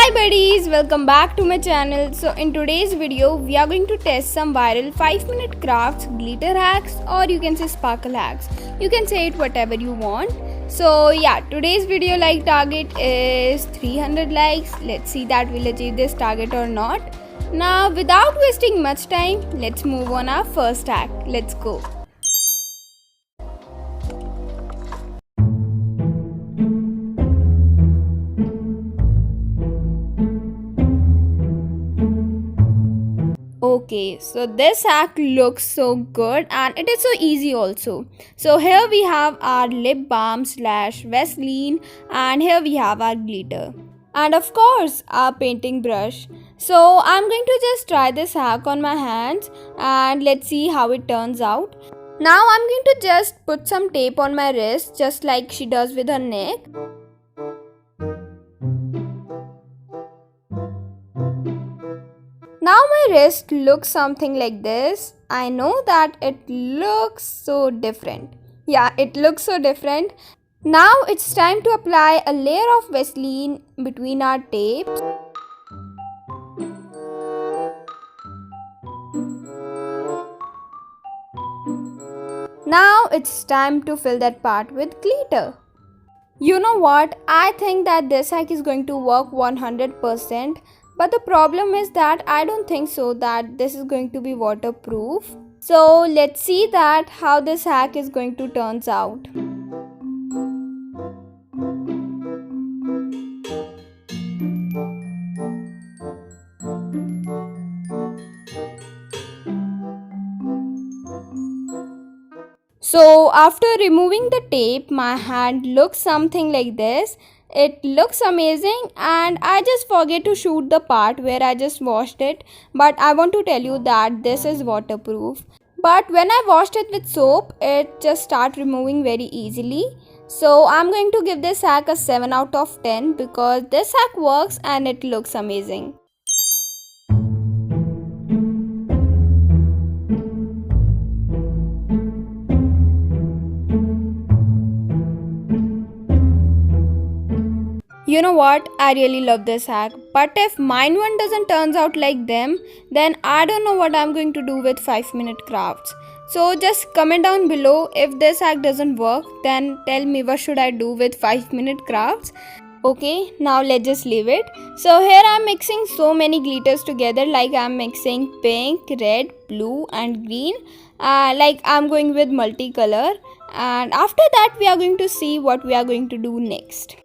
Hi buddies, welcome back to my channel. So in today's video we are going to test some viral 5-minute crafts, glitter hacks, or you can say sparkle hacks. You can say it whatever you want. So yeah, today's video like target is 300 likes. Let's see that we'll achieve this target or not. Now without wasting much time, let's move on our first hack. Let's go. Okay, so this hack looks so good and it is so easy also. So here we have our lip balm slash Vaseline, and here we have our glitter. And of course our painting brush. So I'm going to just try this hack on my hands and let's see how it turns out. Now I'm going to just put some tape on my wrist just like she does with her neck. Now my wrist looks something like this. I know that it looks so different. Yeah, it looks so different. Now it's time to apply a layer of Vaseline between our tapes. Now it's time to fill that part with glitter. You know what? I think that this hack is going to work 100%. But the problem is that I don't think so that this is going to be waterproof. So let's see that how this hack is going to turns out. So after removing the tape, my hand looks something like this. It looks amazing and I just forget to shoot the part where I just washed it, but I want to tell you that this is waterproof. But when I washed it with soap, it just start removing very easily. So I'm going to give this hack a 7 out of 10 because this hack works and it looks amazing. You know what? I really love this hack. But if mine one doesn't turns out like them, then I don't know what I'm going to do with 5-minute crafts. So just comment down below if this hack doesn't work, then tell me what should I do with 5-minute crafts. Okay, now let's just leave it. So here I'm mixing so many glitters together, like I'm mixing pink, red, blue and green. Like I'm going with multicolor. And after that we are going to see what we are going to do next.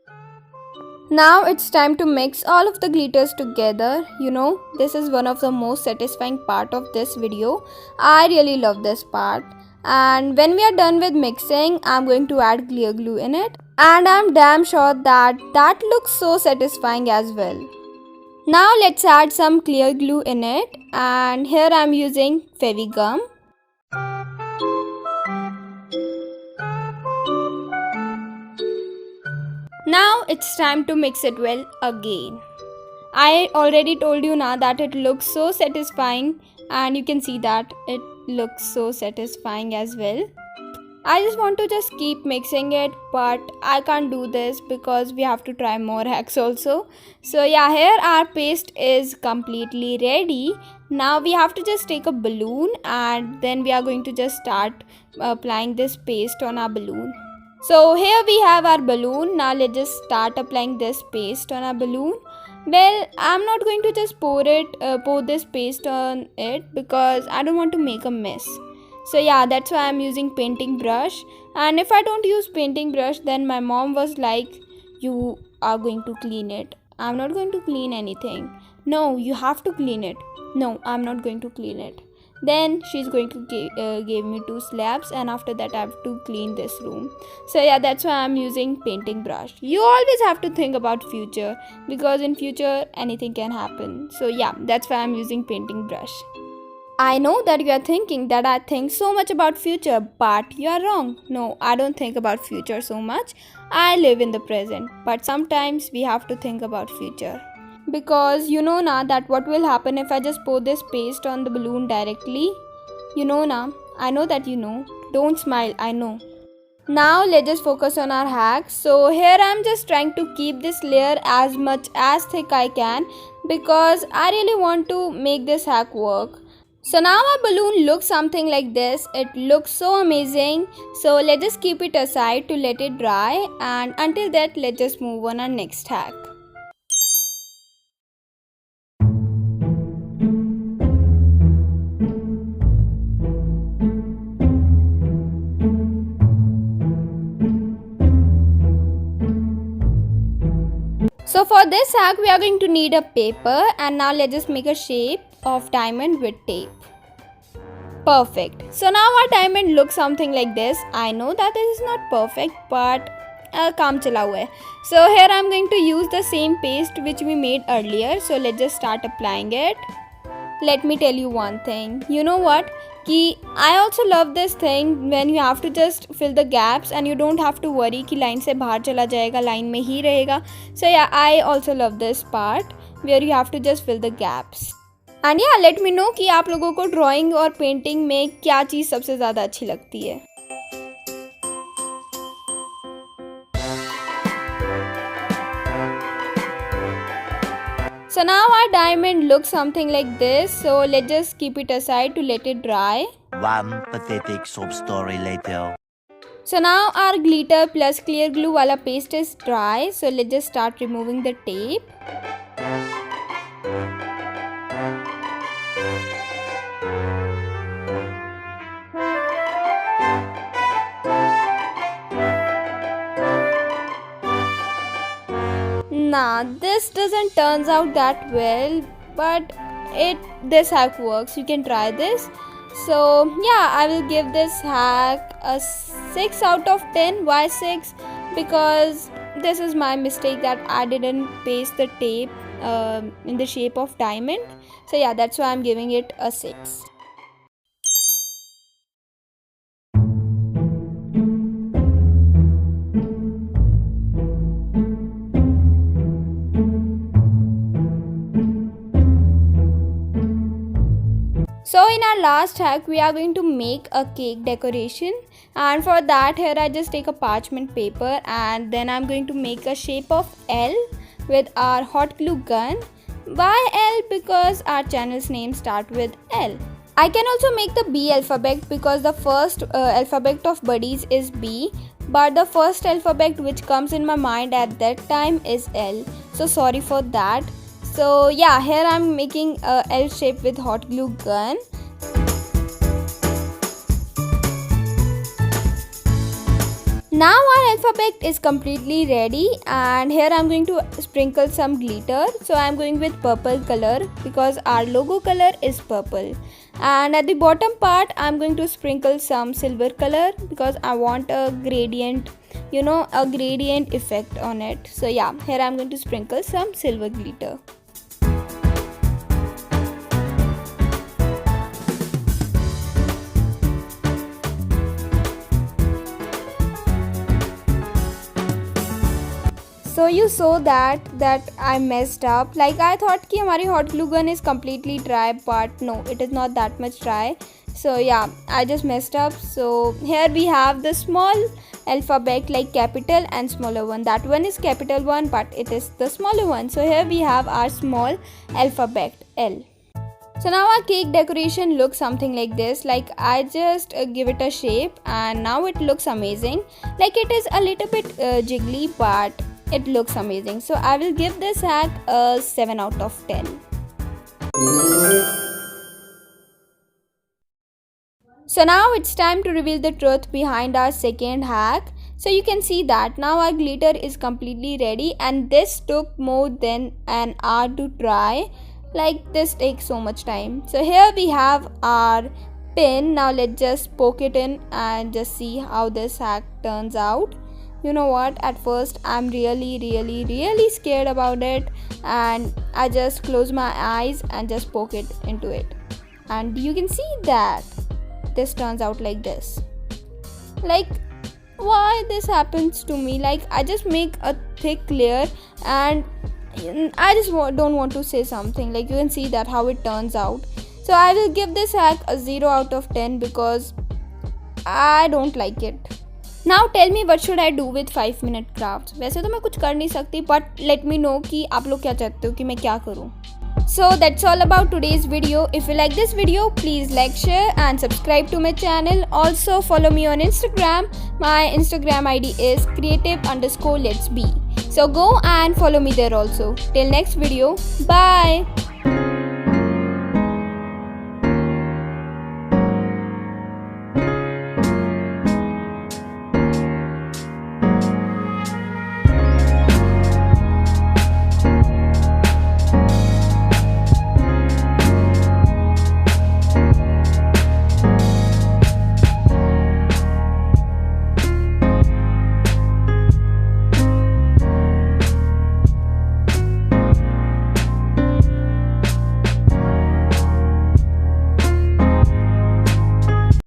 Now it's time to mix all of the glitters together. You know, this is one of the most satisfying part of this video. I really love this part. And when we are done with mixing, I'm going to add clear glue in it. And I'm damn sure that that looks so satisfying as well. Now let's add some clear glue in it. And here I'm using Fevigum. Now it's time to mix it well again. I already told you now that it looks so satisfying and you can see that it looks so satisfying as well. I just want to just keep mixing it, but I can't do this because we have to try more hacks also. So yeah, here our paste is completely ready. Now we have to just take a balloon and then we are going to just start applying this paste on our balloon. So here we have our balloon. Now let's just start applying this paste on our balloon. Well, I'm not going to just pour this paste on it because I don't want to make a mess. So yeah, that's why I'm using painting brush. And if I don't use painting brush, then my mom was like, you are going to clean it. I'm not going to clean anything. No, you have to clean it. No, I'm not going to clean it. Then she's going to give me 2 slaps and after that I have to clean this room. So yeah, that's why I'm using painting brush. You always have to think about future because in future anything can happen. So yeah, that's why I'm using painting brush. I know that you are thinking that I think so much about future, but you are wrong. No, I don't think about future so much. I live in the present, but sometimes we have to think about future. Because you know now that what will happen if I just pour this paste on the balloon directly. You know now, I know that you know. Don't smile, I know. Now let's just focus on our hack. So here I'm just trying to keep this layer as much as thick I can because I really want to make this hack work. So now our balloon looks something like this. It looks so amazing. So let's just keep it aside to let it dry, and until that let's just move on our next hack. So for this hack we are going to need a paper, and now let's just make a shape of diamond with tape. Perfect. So now our diamond looks something like this. I know that this is not perfect, but काम चला हुआ है. So here I'm going to use the same paste which we made earlier. So let's just start applying it. Let me tell you one thing. You know what? I also love this thing when you have to just fill the gaps and you don't have to worry कि line से बाहर चला जाएगा, line में ही रहेगा. So yeah, I also love this part where you have to just fill the gaps. And yeah, let me know कि आप लोगों को drawing और painting में क्या चीज़ सबसे ज़्यादा अच्छी लगती है. So now our diamond looks something like this. So let's just keep it aside to let it dry. One pathetic sob story later. So now our glitter plus clear glue wala paste is dry. So let's just start removing the tape. Nah, this doesn't turns out that well, but this hack works. You can try this. So yeah, I will give this hack a 6 out of 10. Why 6? Because this is my mistake that I didn't paste the tape in the shape of diamond. So yeah, that's why I'm giving it a 6. So in our last hack we are going to make a cake decoration, and for that here I just take a parchment paper and then I'm going to make a shape of L with our hot glue gun. Why L? Because our channel's name start with L. I can also make the B alphabet because the first alphabet of buddies is B, but the first alphabet which comes in my mind at that time is L. So sorry for that. So yeah, here I'm making a L shape with hot glue gun. Now our alphabet is completely ready, and here I'm going to sprinkle some glitter. So I'm going with purple color because our logo color is purple. And at the bottom part I'm going to sprinkle some silver color because I want a gradient, a gradient effect on it. So yeah, here I'm going to sprinkle some silver glitter. So you saw that I messed up. Like I thought कि हमारी hot glue gun is completely dry, but no, it is not that much dry. So yeah, I just messed up. So here we have the small alphabet like capital and smaller one. That one is capital one, but it is the smaller one. So here we have our small alphabet L. So now our cake decoration looks something like this. Like I just give it a shape and now it looks amazing. Like it is a little bit jiggly, but it looks amazing. So I will give this hack a 7 out of 10. So now it's time to reveal the truth behind our second hack. So you can see that now our glitter is completely ready, and this took more than an hour to dry. Like this takes so much time. So here we have our pin. Now let's just poke it in and just see how this hack turns out. You know what, at first I'm really scared about it, and I just close my eyes and just poke it into it, and you can see that this turns out like this. Like why this happens to me? Like I just make a thick layer and I just don't want to say something. Like you can see that how it turns out. So I will give this hack a 0 out of 10 because I don't like it. Now tell me what should I do with 5 minute craft. वैसे तो मैं कुछ कर नहीं सकती, but let me know कि आप लोग क्या चाहते हो कि मैं क्या करूँ। So that's all about today's video. If you like this video, please like, share and subscribe to my channel. Also follow me on Instagram. My Instagram ID is creative_letsbe. So go and follow me there also. Till next video. Bye.